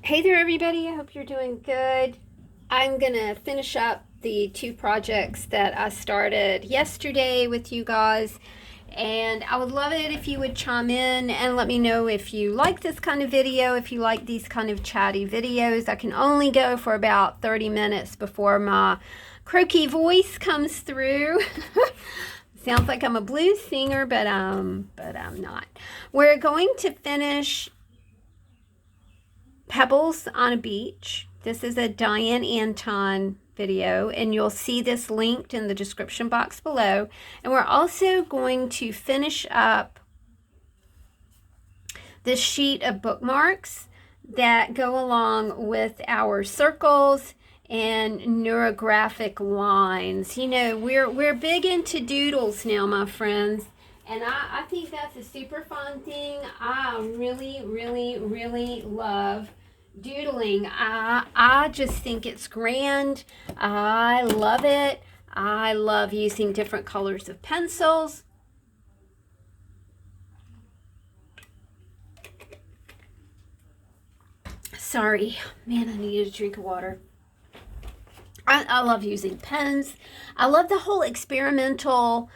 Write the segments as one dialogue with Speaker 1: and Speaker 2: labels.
Speaker 1: Hey there, everybody. I hope you're doing good. I'm going to finish up the two projects that I started yesterday with you guys. And I would love it if you would chime in and let me know if you like this kind of video, if you like these kind of chatty videos. I can only go for about 30 minutes before my croaky voice comes through. Sounds like I'm a blues singer, but I'm not. We're going to finish Pebbles on a Beach. This is a Diane Antonne video, and you'll see this linked in the description box below. And we're also going to finish up this sheet of bookmarks that go along with our circles and neurographic lines. You know, we're big into doodles now, my friends. And I think that's a super fun thing. I really love doodling. I just think it's grand. I love it. I love using different colors of pencils. Sorry, man, I needed a drink of water. I love using pens. I love the whole experimental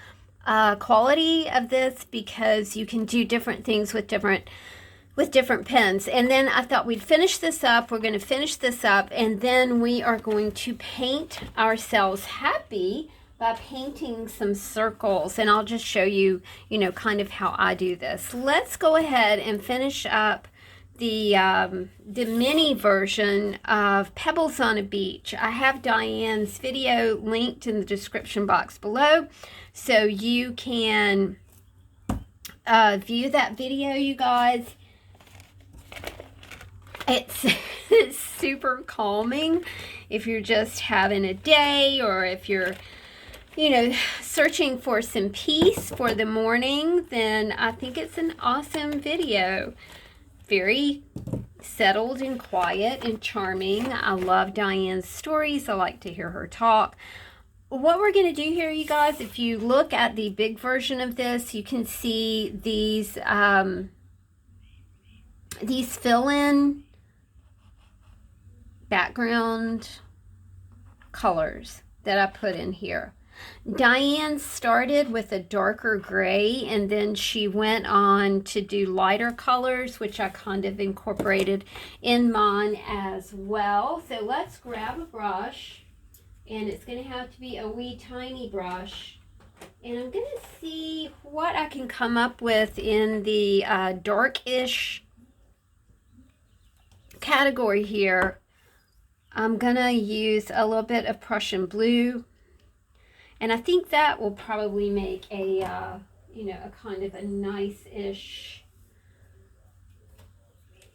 Speaker 1: quality of this because you can do different things with different pens. And then I thought we'd finish this up. We're going to finish this up, and then we are going to paint ourselves happy by painting some circles. And I'll just show you, kind of how I do this. Let's go ahead and finish up the mini version of Pebbles on a Beach. I have Diane's video linked in the description box below, so you can view that video, you guys. It's super calming if you're just having a day, or if you're searching for some peace for the morning. Then I think it's an awesome video. Very settled and quiet and charming. I love Diane's stories. I like to hear her talk. What we're going to do here, you guys, if you look at the big version of this, you can see these fill-in background colors that I put in here. Diane started with a darker gray, and then she went on to do lighter colors, which I kind of incorporated in mine as well. So let's grab a brush, and it's going to have to be a wee tiny brush. And I'm going to see what I can come up with in the darkish category here. I'm going to use a little bit of Prussian blue. And I think that will probably make a kind of a nice-ish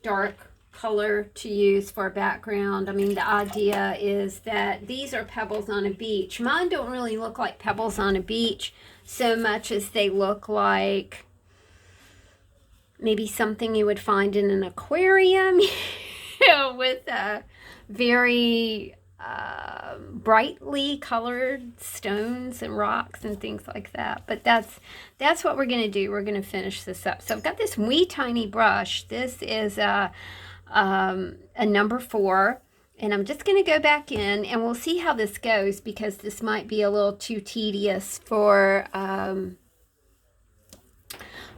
Speaker 1: dark color to use for a background. I mean, the idea is that these are pebbles on a beach. Mine don't really look like pebbles on a beach so much as they look like maybe something you would find in an aquarium, with a very brightly colored stones and rocks and things like that. But that's what we're going to do. We're going to finish this up. So I've got this wee tiny brush. This is a number 4, and I'm just going to go back in, and we'll see how this goes, because this might be a little too tedious for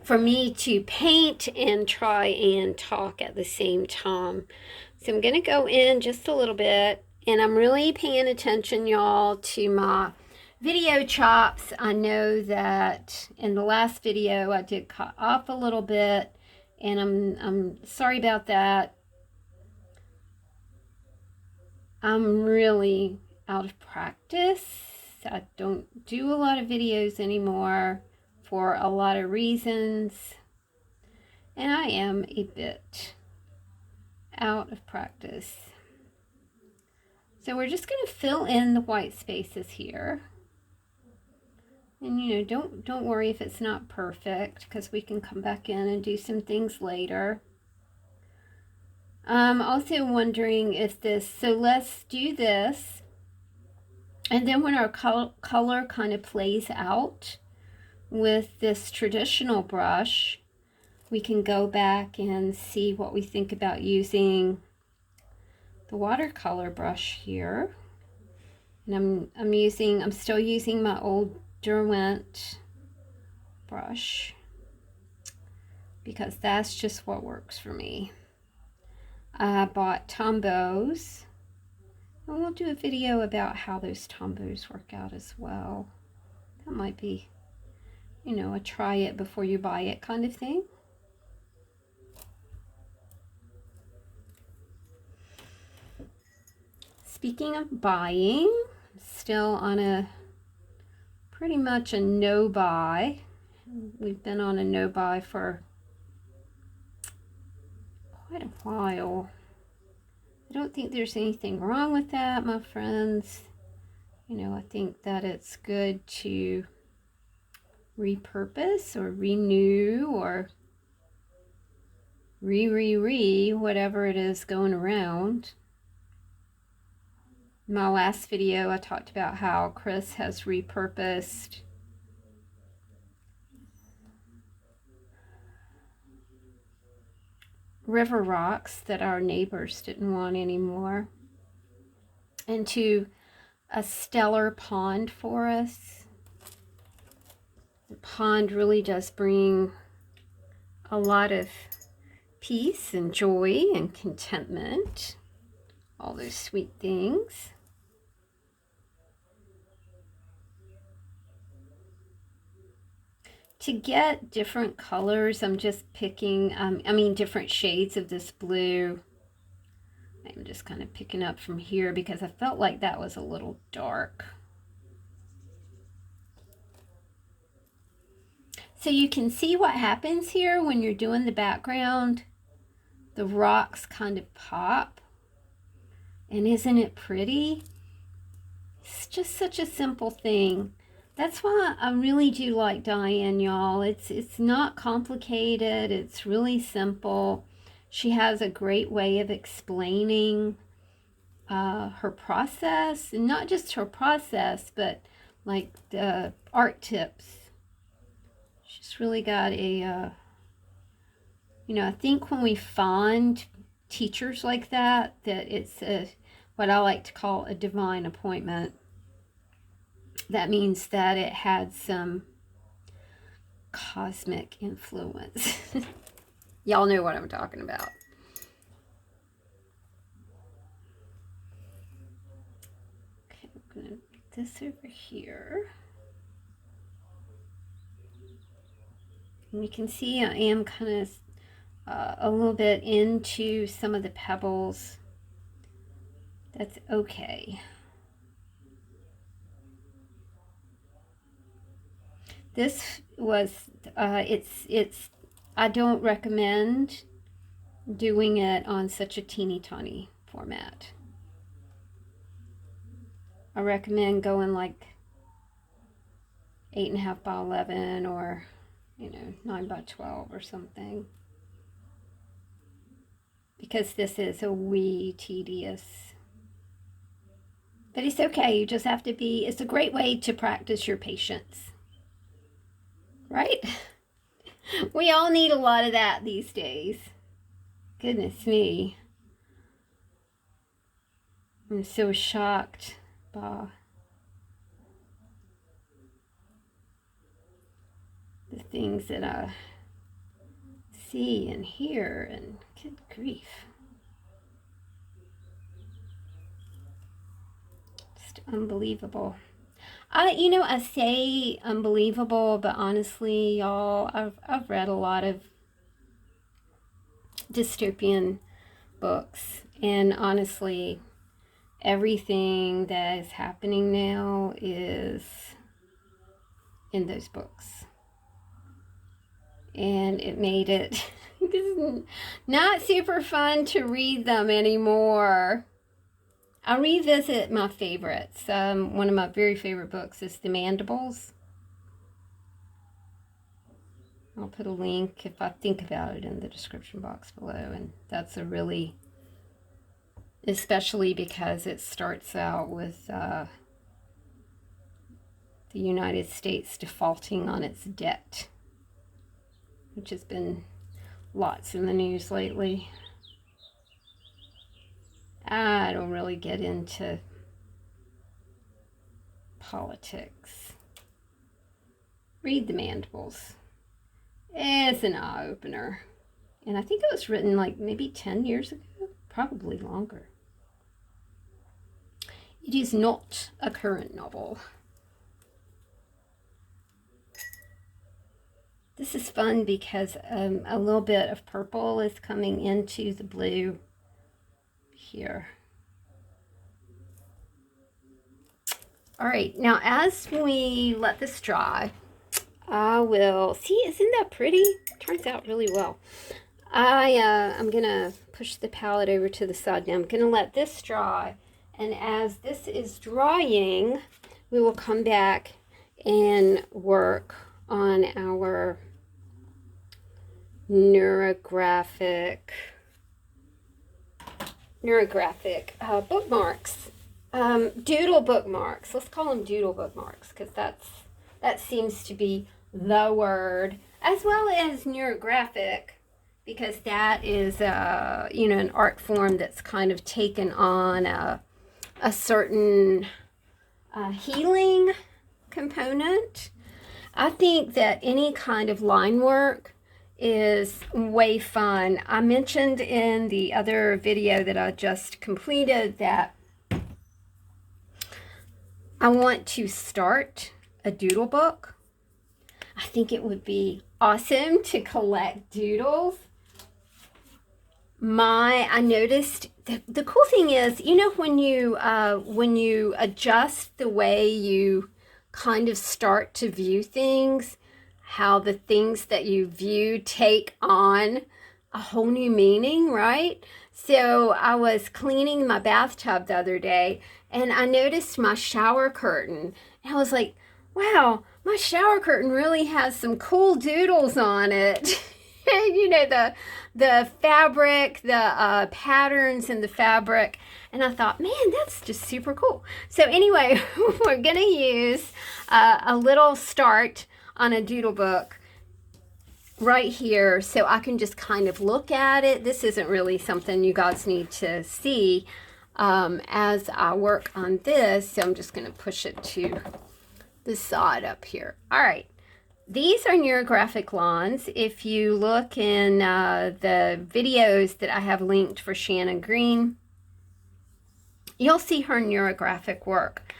Speaker 1: me to paint and try and talk at the same time. So I'm going to go in just a little bit. And I'm really paying attention, y'all, to my video chops. I know that in the last video I did cut off a little bit, and I'm sorry about that. I'm really out of practice. I don't do a lot of videos anymore for a lot of reasons, and I am a bit out of practice. So we're just going to fill in the white spaces here. And don't worry if it's not perfect, because we can come back in and do some things later. I'm also wondering if so let's do this. And then when our color kind of plays out with this traditional brush, we can go back and see what we think about using the watercolor brush here. And I'm still using my old Derwent brush because that's just what works for me. I bought Tombows, and we'll do a video about how those Tombows work out as well. That might be, you know, a try it before you buy it kind of thing. Speaking of buying, I'm still on a pretty much a no buy. We've been on a no buy for quite a while. I don't think there's anything wrong with that, my friends. You know, I think that it's good to repurpose or renew or whatever it is going around. In my last video, I talked about how Chris has repurposed river rocks that our neighbors didn't want anymore into a stellar pond for us. The pond really does bring a lot of peace and joy and contentment, all those sweet things. To get different colors, I'm just picking, different shades of this blue. I'm just kind of picking up from here because I felt like that was a little dark. So you can see what happens here when you're doing the background. The rocks kind of pop. And isn't it pretty? It's just such a simple thing. That's why I really do like Diane, y'all. It's not complicated. It's really simple. She has a great way of explaining her process, and not just her process, but like the art tips. She's really got a, you know, I think when we find teachers like that, that it's what I like to call a divine appointment. That means that it had some cosmic influence. Y'all know what I'm talking about. Okay, I'm going to put this over here. And you can see I am kind of a little bit into some of the pebbles. That's okay. This was, I don't recommend doing it on such a teeny tiny format. I recommend going like 8.5 by 11 or, you know, 9 by 12 or something. Because this is a wee tedious. But it's okay, you just have to be, it's a great way to practice your patience. Right? We all need a lot of that these days. Goodness me. I'm so shocked by the things that I see and hear, and good grief. Just unbelievable. I say unbelievable, but honestly, y'all, I've read a lot of dystopian books, and honestly, everything that is happening now is in those books. And it made it not super fun to read them anymore. I'll revisit my favorites. One of my very favorite books is The Mandibles. I'll put a link, if I think about it, in the description box below. And that's a really, especially because it starts out with the United States defaulting on its debt, which has been lots in the news lately. I I don't really get into politics. Read the Mandibles. It's an eye-opener. And I think it was written like maybe 10 years ago, probably longer. It is not a current novel. This is fun because a little bit of purple is coming into the blue here. All right, now as we let this dry, I will, see, isn't that pretty? Turns out really well. I'm gonna push the palette over to the side now. I'm gonna let this dry, and as this is drying, we will come back and work on our neurographic bookmarks, doodle bookmarks. Let's call them doodle bookmarks because that seems to be the word, as well as neurographic, because that is you know, an art form that's kind of taken on a certain healing component. I think that any kind of line work is way fun. I mentioned in the other video that I just completed that I want to start a doodle book. I think it would be awesome to collect doodles. I noticed the cool thing is, you know, when you adjust the way you kind of start to view things, how the things that you view take on a whole new meaning, right? So I was cleaning my bathtub the other day and I noticed my shower curtain. And I was like, wow, my shower curtain really has some cool doodles on it. You know, the fabric, the patterns in the fabric. And I thought, man, that's just super cool. So anyway, we're going to use a little start on a doodle book right here so I can just kind of look at it. This isn't really something you guys need to see as I work on this. So I'm just going to push it to the side up here. All right. These are neurographic lines. If you look in the videos that I have linked for Shannon Green, you'll see her neurographic work.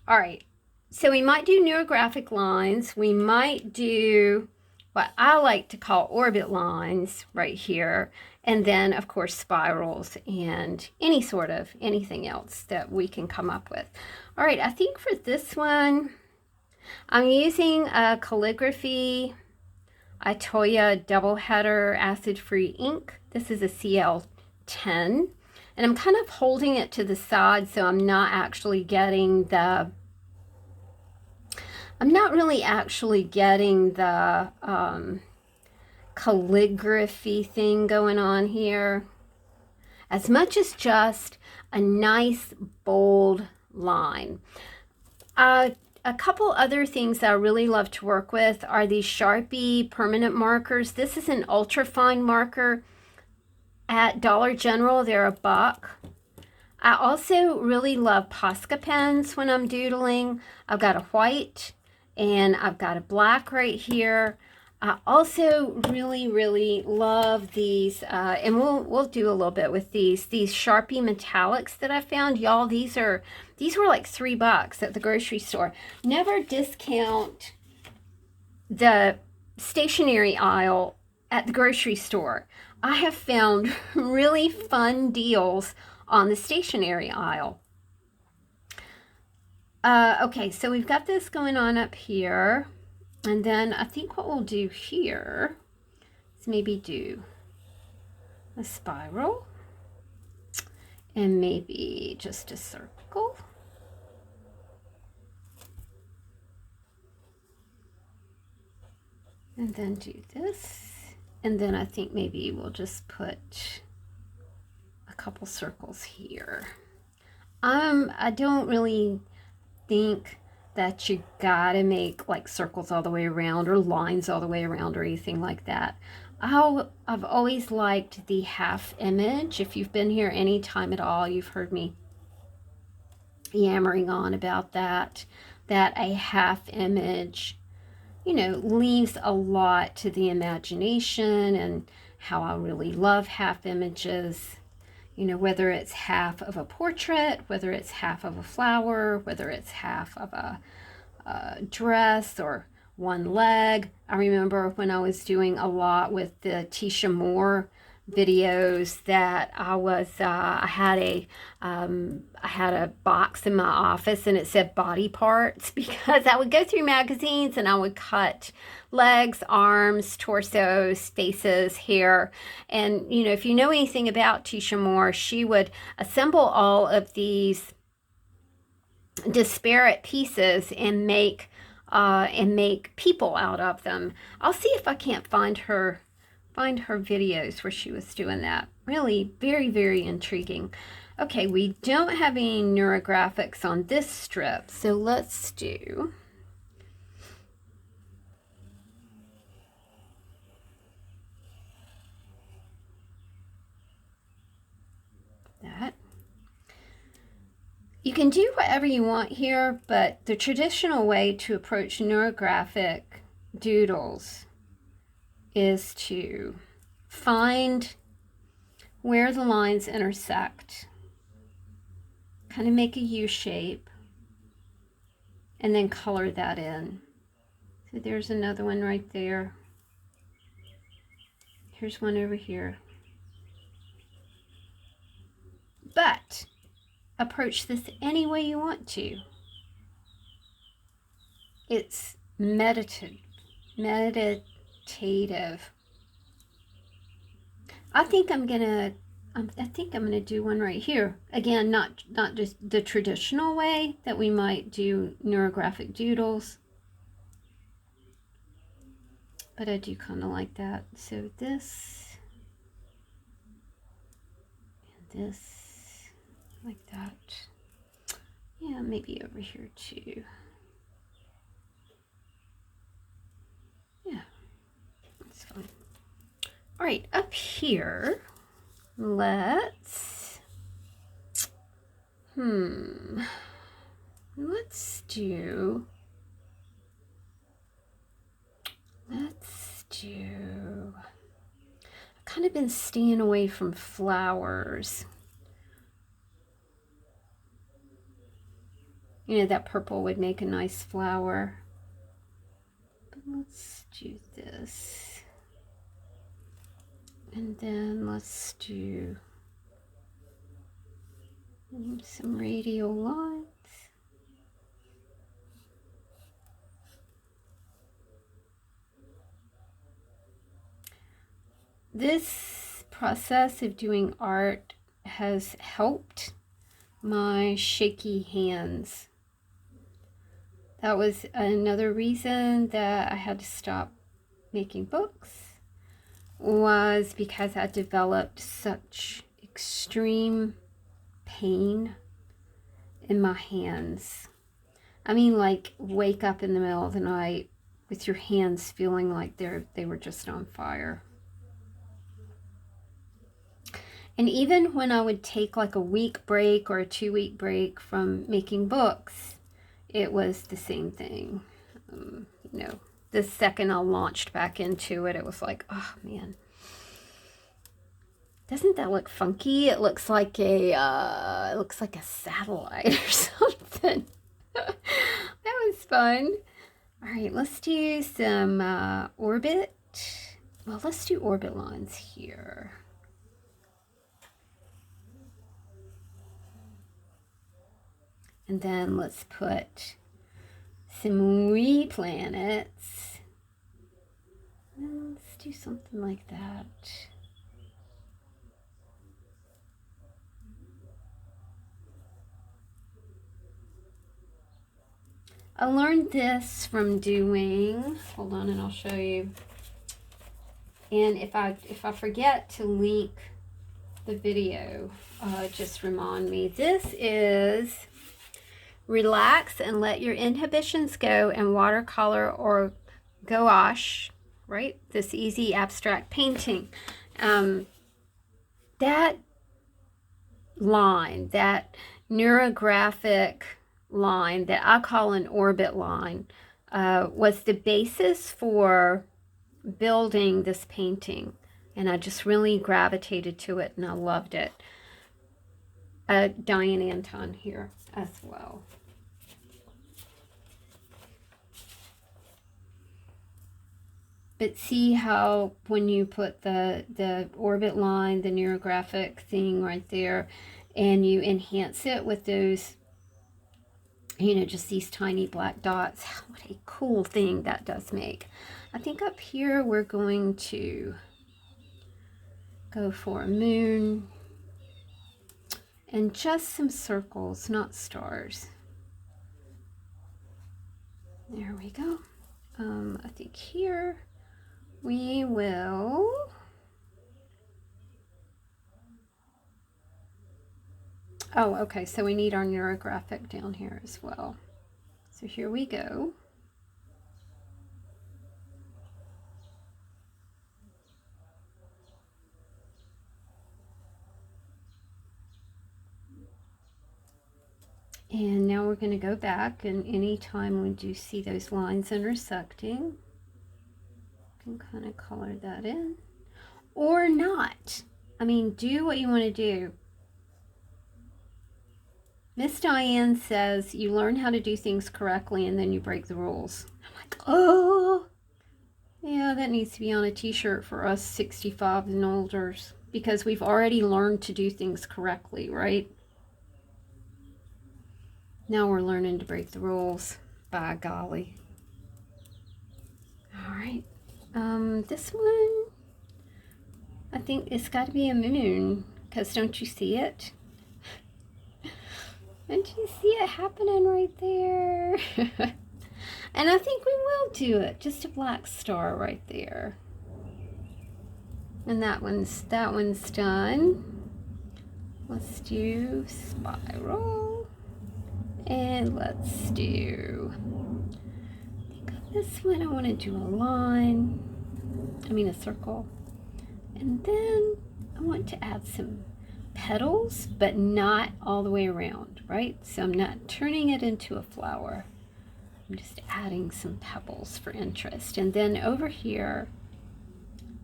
Speaker 1: All right. So we might do neurographic lines. We might do what I like to call orbit lines right here. And then, of course, spirals and anything else that we can come up with. All right, I think for this one, I'm using a calligraphy Itoya double header acid-free ink. This is a CL10. And I'm kind of holding it to the side so I'm not actually getting the calligraphy thing going on here, as much as just a nice bold line. A couple other things that I really love to work with are these Sharpie permanent markers. This is an ultra fine marker at Dollar General. They're $1. I also really love Posca pens when I'm doodling. I've got a white and I've got a black right here. I also really love these, and we'll do a little bit with these Sharpie metallics that I found. Y'all, these were like $3 at the grocery store. Never discount the stationery aisle at the grocery store. I have found really fun deals on the stationery aisle. Okay, so we've got this going on up here. And then I think what we'll do here is maybe do a spiral and maybe just a circle. And then do this. And then I think maybe we'll just put a couple circles here. I don't really think that you gotta make like circles all the way around or lines all the way around or anything like that. I've always liked the half image. If you've been here any time at all, you've heard me yammering on about that a half image, you know, leaves a lot to the imagination, and how I really love half images. You know, whether it's half of a portrait, whether it's half of a flower, whether it's half of a dress or one leg. I remember when I was doing a lot with the Tisha Moore videos that I had a box in my office and it said body parts, because I would go through magazines and I would cut legs, arms, torsos, faces, hair. And you know, if you know anything about Tisha Moore, she would assemble all of these disparate pieces and make people out of them. I'll see if I can't find her videos where she was doing that. Really very, very intriguing. Okay, we don't have any neurographics on this strip, so let's do that. You can do whatever you want here, but the traditional way to approach neurographic doodles is to find where the lines intersect, kind of make a U shape, and then color that in. So there's another one right there. Here's one over here. But approach this any way you want to. It's meditative. I think I'm gonna do one right here. Again, not just the traditional way that we might do neurographic doodles, but I do kind of like that. So this and this, like that. Yeah, maybe over here too. Yeah, that's fine. All right, up here, let's do I've kind of been staying away from flowers. You know, that purple would make a nice flower. But let's do this. And then let's do some radial lines. This process of doing art has helped my shaky hands. That was another reason that I had to stop making books, was because I developed such extreme pain in my hands. I mean, like, wake up in the middle of the night with your hands feeling like they were just on fire. And even when I would take like a week break or a 2-week break from making books, it was the same thing. You know, the second I launched back into it, it was like, oh man, doesn't that look funky? It looks like a satellite or something. That was fun. All right, let's do some orbit. Well, let's do orbit lines here. And then let's put some wee planets. And let's do something like that. I learned this from doing, hold on and I'll show you. And if I forget to link the video, just remind me. This is Relax and Let Your Inhibitions Go in watercolor or gouache, right? This easy abstract painting. That line, that neurographic line that I call an orbit line, was the basis for building this painting. And I just really gravitated to it and I loved it. Diane Antonne here as well. But see how when you put the orbit line, the neurographic thing right there, and you enhance it with those, you know, just these tiny black dots. What a cool thing that does make. I think up here we're going to go for a moon and just some circles, not stars. There we go. I think here we will okay, so we need our neurographic down here as well. So here we go. And now we're going to go back, and anytime we do see those lines intersecting, you can kind of color that in. Or not. I mean, do what you want to do. Miss Diane says you learn how to do things correctly and then you break the rules. I'm like, oh, yeah, that needs to be on a t-shirt for us 65 and olders, because we've already learned to do things correctly, right? Now we're learning to break the rules. By golly. All right. This one, I think it's got to be a moon, because don't you see it? Don't you see it happening right there? And I think we will do it. Just a black star right there. And that one's done. Let's do spiral. And let's do, I think on this one I want to do a line. I mean a circle. And then I want to add some petals, but not all the way around, right? So I'm not turning it into a flower. I'm just adding some pebbles for interest. And then over here,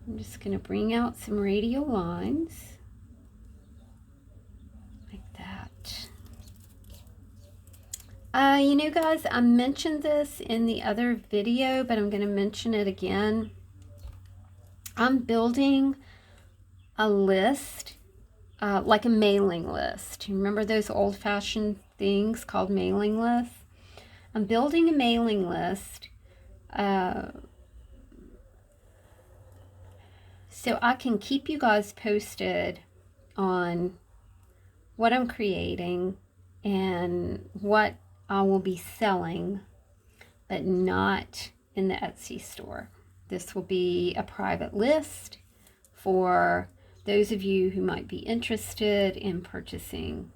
Speaker 1: I'm just going to bring out some radial lines like that. You know, guys, I mentioned this in the other video, but I'm going to mention it again. I'm building a list, like a mailing list. You remember those old-fashioned things called mailing lists? I'm building a mailing list so I can keep you guys posted on what I'm creating and what I will be selling, but not in the Etsy store. This will be a private list for those of you who might be interested in purchasing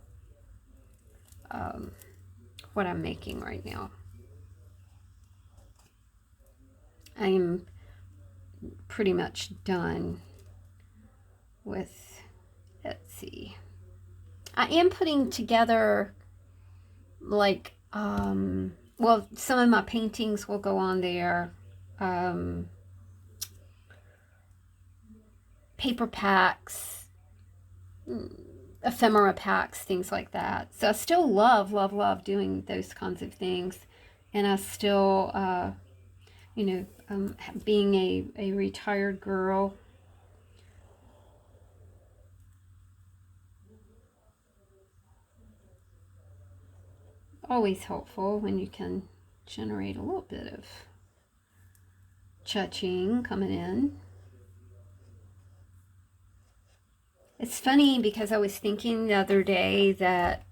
Speaker 1: what I'm making right now. I am pretty much done with Etsy. I am putting together, like, well, some of my paintings will go on there. Paper packs, ephemera packs, things like that. So I still love doing those kinds of things. And I still, you know, being a retired girl, always helpful when you can generate a little bit of cha-ching coming in. It's funny because I was thinking the other day that,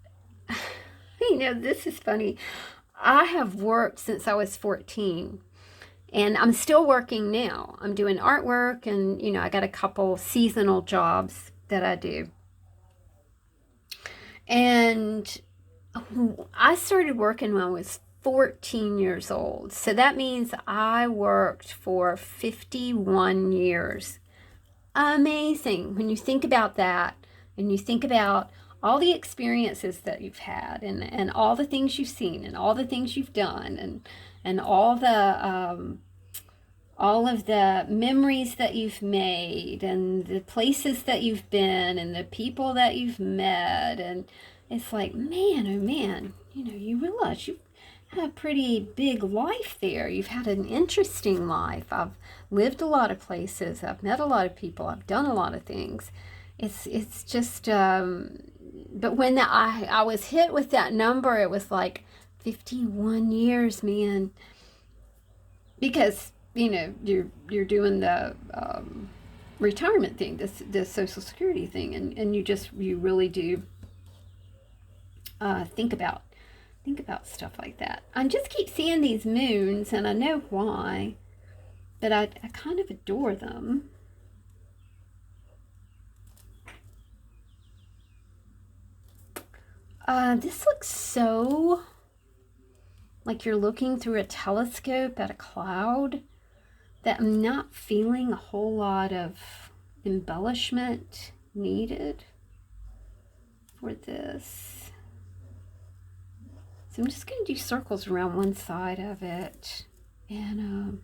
Speaker 1: you know, this is funny. I have worked since I was 14, and I'm still working now. I'm doing artwork, and, you know, I got a couple seasonal jobs that I do. And I started working when I was 14 years old. So that means I worked for 51 years. Amazing. When you think about that, and you think about all the experiences that you've had, and all the things you've seen, and all the things you've done, and all of the memories that you've made, and the places that you've been, and the people that you've met, and it's like, man, oh man, you know, you realize you've had a pretty big life there. You've had an interesting life. I've lived a lot of places. I've met a lot of people. I've done a lot of things. It's just, but when I was hit with that number, it was like 51 years, man, because you know, you're doing the retirement thing, this Social Security thing, and you really do think about stuff like that. I just keep seeing these moons, and I know why, but I kind of adore them. This looks so like you're looking through a telescope at a cloud, that I'm not feeling a whole lot of embellishment needed for this. So I'm just going to do circles around one side of it, and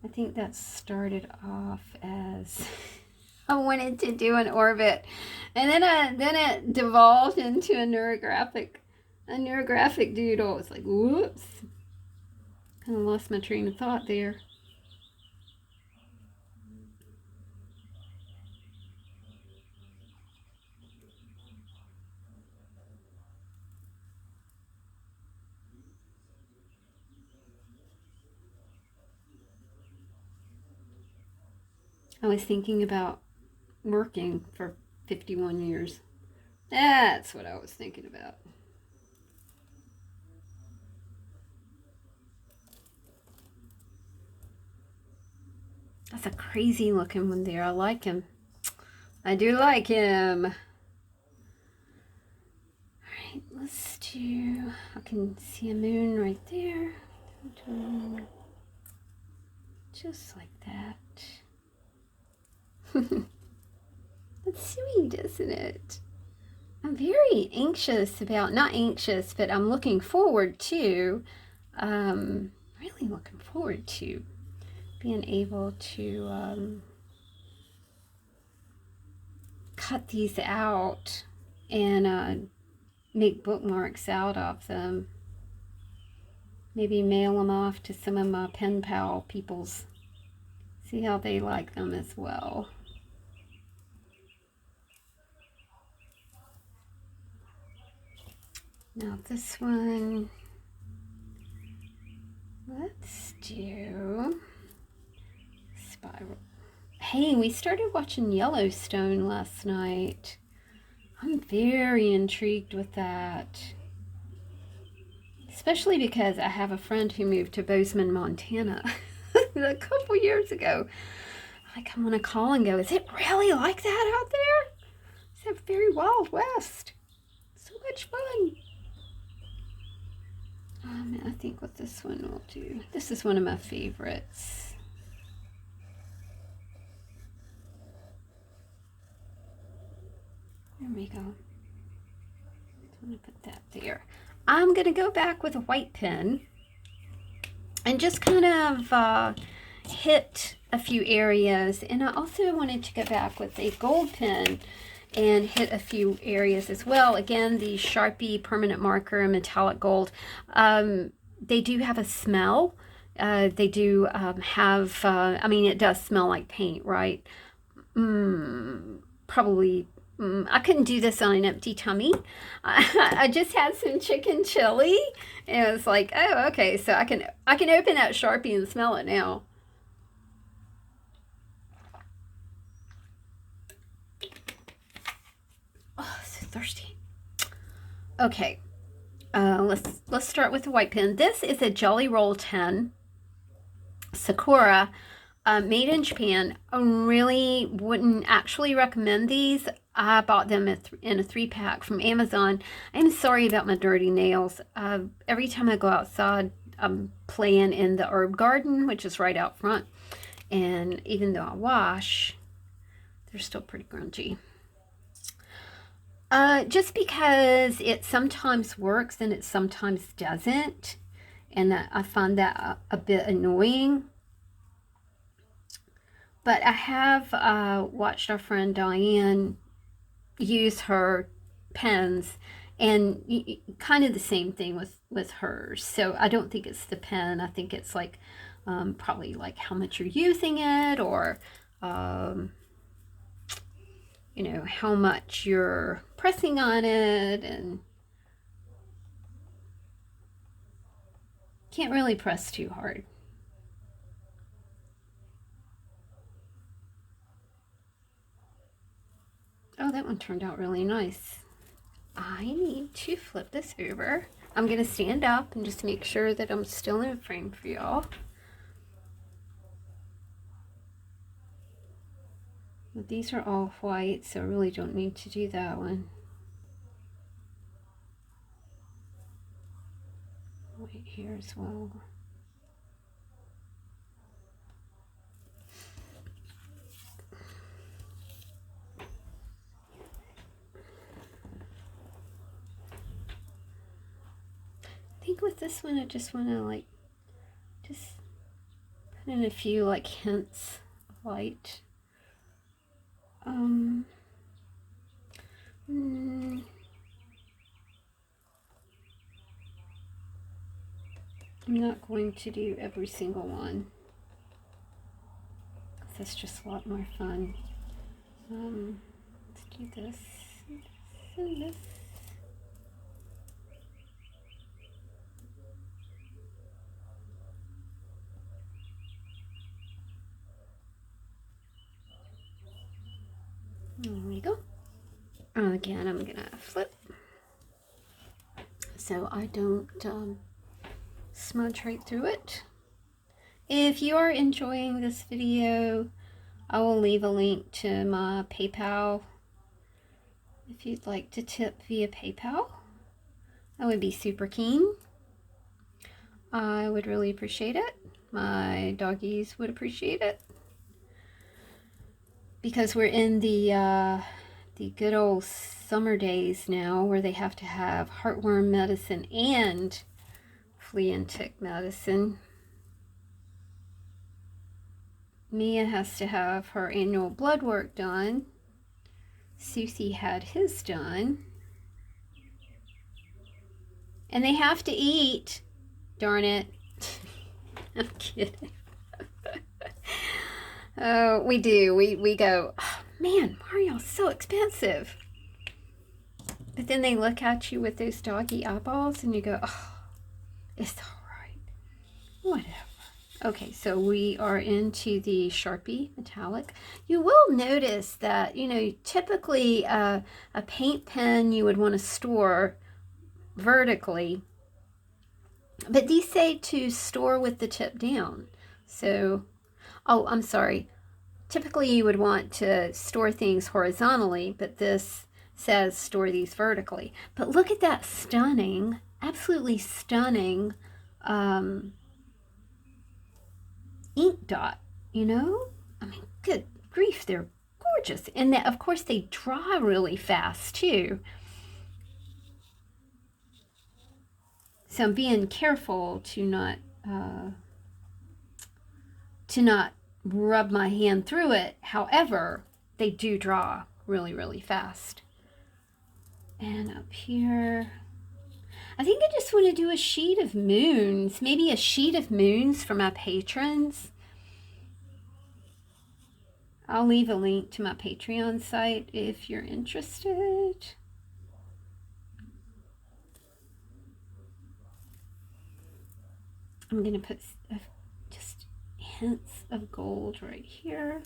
Speaker 1: I think that started off as I wanted to do an orbit, and then it devolved into a neurographic doodle. It's like, whoops, kind of lost my train of thought there. I was thinking about working for 51 years. That's what I was thinking about. That's a crazy looking one there. I like him. I do like him. Alright, let's do, I can see a moon right there. Just like that. That's sweet, isn't it? I'm very anxious about, not anxious, but I'm looking forward to, really looking forward to being able to cut these out and make bookmarks out of them. Maybe mail them off to some of my pen pal peoples. See how they like them as well. Now this one, let's do spiral. Hey, we started watching Yellowstone last night. I'm very intrigued with that. Especially because I have a friend who moved to Bozeman, Montana a couple years ago. Like, I want to call and go, is it really like that out there? It's a very Wild West. So much fun. I think what this one will do. This is one of my favorites. There we go. I'm going to put that there. I'm going to go back with a white pen and just kind of hit a few areas. And I also wanted to go back with a gold pen and hit a few areas as well. Again, the Sharpie permanent marker metallic gold. They do have a smell. They do have, I mean, it does smell like paint, right? Probably, I couldn't do this on an empty tummy. I just had some chicken chili, and it was like, oh, okay, so I can open that Sharpie and smell it now. Oh, so thirsty. Okay, let's start with the white pen. This is a Jelly Roll 10 Sakura, made in Japan. I really wouldn't actually recommend these. I bought them in a 3-pack from Amazon. I'm sorry about my dirty nails. Every time I go outside, I'm playing in the herb garden, which is right out front. And even though I wash, they're still pretty grungy. Just because it sometimes works and it sometimes doesn't. And I find that a bit annoying. But I have watched our friend Diane use her pens, and kind of the same thing with hers. So I don't think it's the pen. I think it's like probably like how much you're using it, or you know, how much you're pressing on it, and can't really press too hard. Oh, that one turned out really nice. I need to flip this over. I'm going to stand up and just make sure that I'm still in frame for y'all. But these are all white, so I really don't need to do that one. White here as well. I think with this one, I just want to like, just put in a few like hints of white. I'm not going to do every single one. That's just a lot more fun. Let's do this and this. There we go. Again, I'm gonna flip so I don't smudge right through it. If you are enjoying this video, I will leave a link to my PayPal if you'd like to tip via PayPal. I would be super keen. I would really appreciate it. My doggies would appreciate it. Because we're in the good old summer days now where they have to have heartworm medicine and flea and tick medicine. Mia has to have her annual blood work done. Susie had his done. And they have to eat. Darn it. I'm kidding. Oh, we do. We go, oh, man, Mario's so expensive. But then they look at you with those doggy eyeballs and you go, oh, it's all right. Whatever. Okay, so we are into the Sharpie metallic. You will notice that, you know, typically a paint pen you would want to store vertically, but these say to store with the tip down. So, oh, I'm sorry. Typically you would want to store things horizontally, but this says store these vertically. But look at that stunning, absolutely stunning ink dot, you know? I mean, good grief, they're gorgeous. And that, of course, they dry really fast too. So I'm being careful to not rub my hand through it. However, they do draw really, really fast. And up here, I think I just want to do a sheet of moons, maybe a sheet of moons for my patrons. I'll leave a link to my Patreon site if you're interested. I'm going to put just hints of gold right here.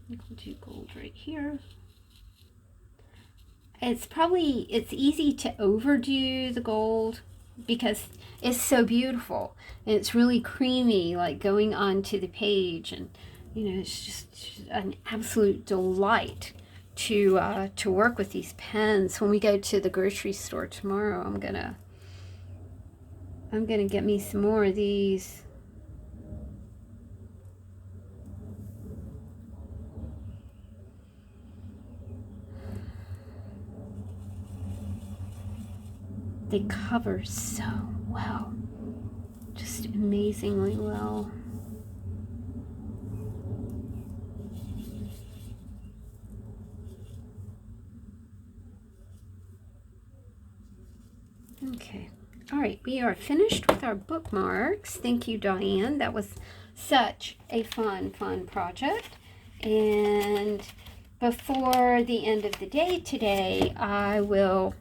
Speaker 1: We'll do gold right here. it's easy to overdo the gold because it's so beautiful and it's really creamy, like going onto the page, and it's just an absolute delight to work with these pens. When we go to the grocery store tomorrow, I'm gonna get me some more of these. They cover so well, just amazingly well. Okay, all right, we are finished with our bookmarks. Thank you, Diane. That was such a fun project. And before the end of the day today, I will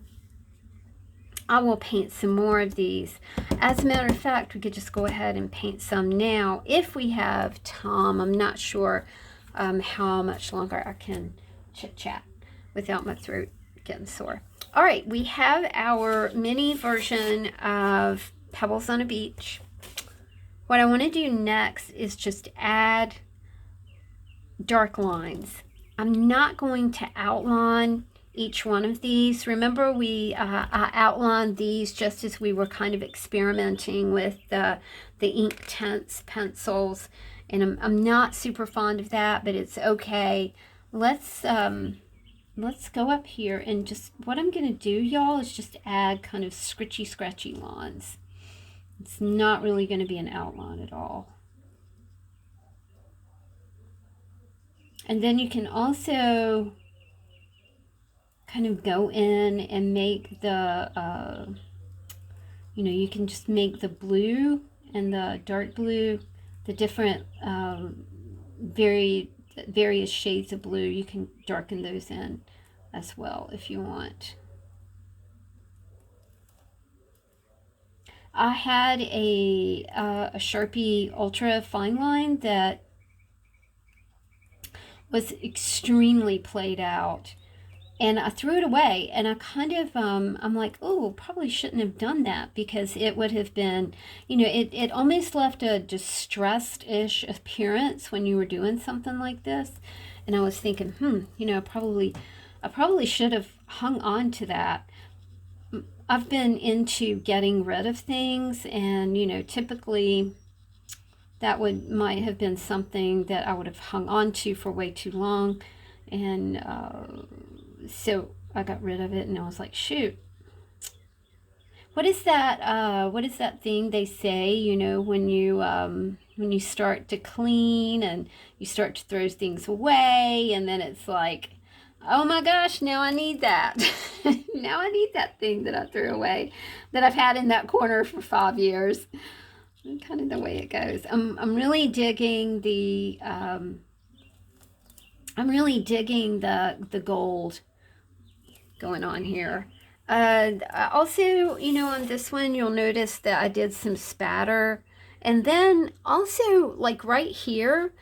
Speaker 1: paint some more of these. As a matter of fact, we could just go ahead and paint some now if we have time. I'm not sure how much longer I can chit chat without my throat getting sore. All right, we have our mini version of Pebbles on a Beach. What I want to do next is just add dark lines. I'm not going to outline each one of these. Remember, I outlined these just as we were kind of experimenting with the ink tints pencils, and I'm not super fond of that, but it's okay. Let's go up here and just, what I'm going to do, y'all, is just add kind of scratchy lines. It's not really going to be an outline at all. And then you can also kind of go in and make the, you can just make the blue and the dark blue, the different various shades of blue. You can darken those in as well if you want. I had a Sharpie Ultra Fine line that was extremely played out, and I threw it away, and I kind of I'm like, oh, probably shouldn't have done that, because it would have been, it almost left a distressed-ish appearance when you were doing something like this. And I was thinking, I probably should have hung on to that. I've been into getting rid of things, and typically that might have been something that I would have hung on to for way too long, and so I got rid of it, and I was like, shoot. What is that thing they say, when you start to clean and you start to throw things away, and then it's like, oh my gosh, now I need that. Now I need that thing that I threw away, that I've had in that corner for 5 years. Kind of the way it goes. I'm really digging the the gold going on here. Also, on this one, you'll notice that I did some spatter. And then also, like right here,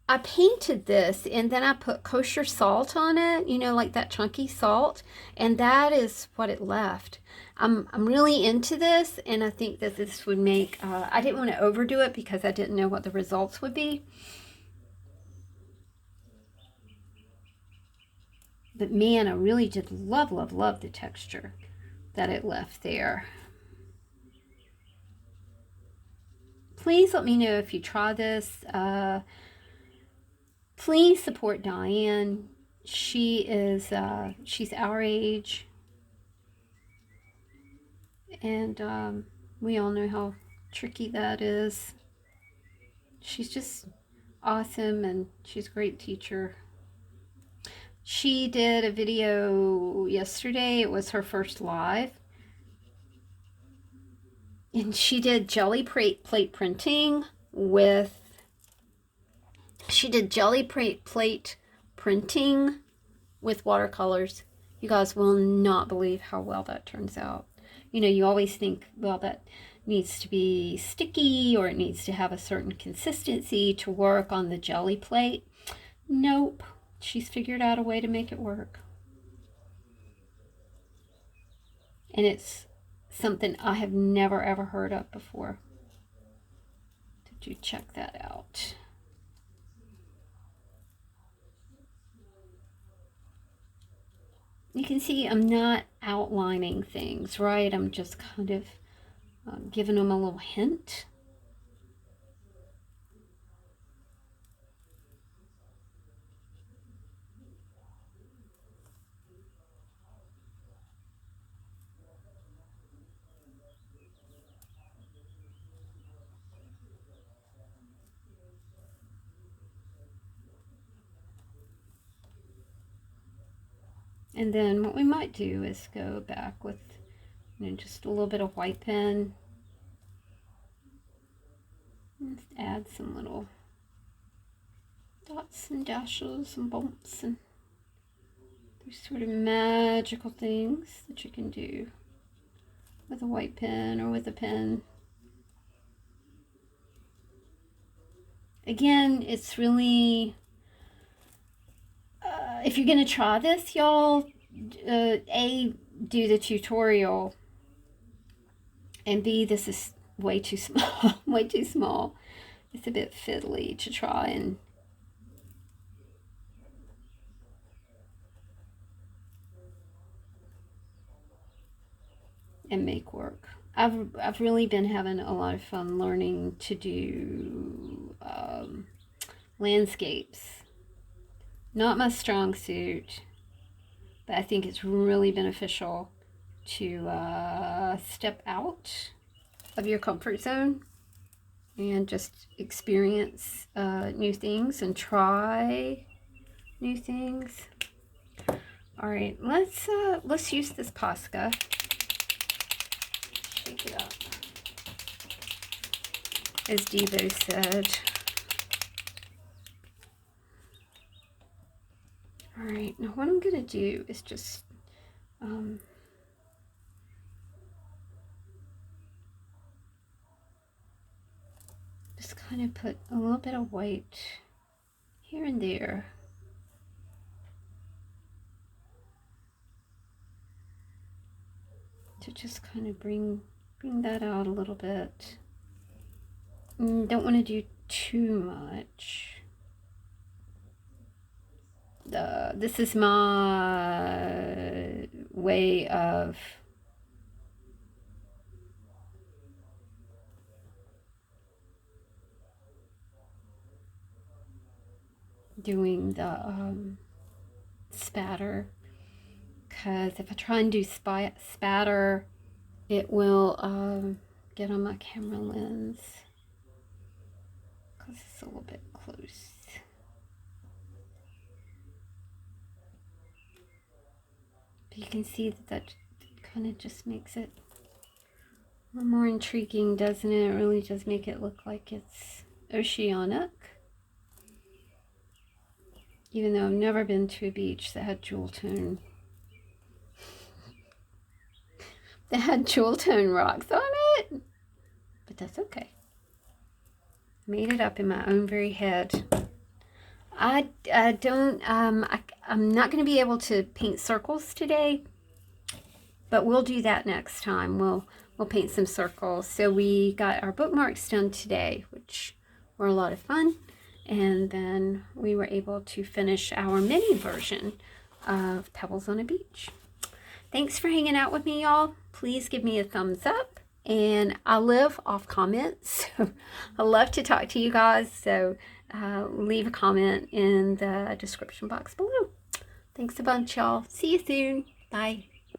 Speaker 1: I painted this, and then I put kosher salt on it, like that chunky salt. And that is what it left. I'm really into this, and I think that this would make, I didn't want to overdo it because I didn't know what the results would be. But man, I really did love the texture that it left there. Please let me know if you try this. Please support Diane. She's our age. And we all know how tricky that is. She's just awesome, and she's a great teacher. She did a video yesterday. It was her first live. And she did jelly plate printing with... She did jelly plate printing with watercolors. You guys will not believe how well that turns out. You always think, well, that needs to be sticky, or it needs to have a certain consistency to work on the jelly plate. Nope. She's figured out a way to make it work. And it's something I have never ever heard of before. Did you check that out? You can see I'm not outlining things, right? I'm just kind of giving them a little hint. And then what we might do is go back with just a little bit of white pen. And add some little dots and dashes and bumps and these sort of magical things that you can do with a white pen or with a pen. Again, it's really, if you're going to try this, y'all, A, do the tutorial, and B, this is way too small, way too small. It's a bit fiddly to try and make work. I've really been having a lot of fun learning to do landscapes. Not my strong suit, but I think it's really beneficial to step out of your comfort zone and just experience new things and try new things. All right, let's use this Posca. Shake it up, as Devo said. All right, now what I'm gonna do is just kind of put a little bit of white here and there. To just kind of bring that out a little bit. Don't want to do too much. This is my way of doing the spatter, because if I try and do spatter, it will get on my camera lens because it's a little bit close. But you can see that kind of just makes it a little more intriguing, doesn't it? It really does make it look like it's oceanic. Even though I've never been to a beach that had jewel tone. That had jewel tone rocks on it. But that's okay. Made it up in my own very head. I'm not going to be able to paint circles today, but we'll do that next time. We'll paint some circles. So we got our bookmarks done today, which were a lot of fun. And then we were able to finish our mini version of Pebbles on a Beach. Thanks for hanging out with me, y'all. Please give me a thumbs up. And I live off comments, so I love to talk to you guys. So leave a comment in the description box below. Thanks a bunch, y'all. See you soon. Bye.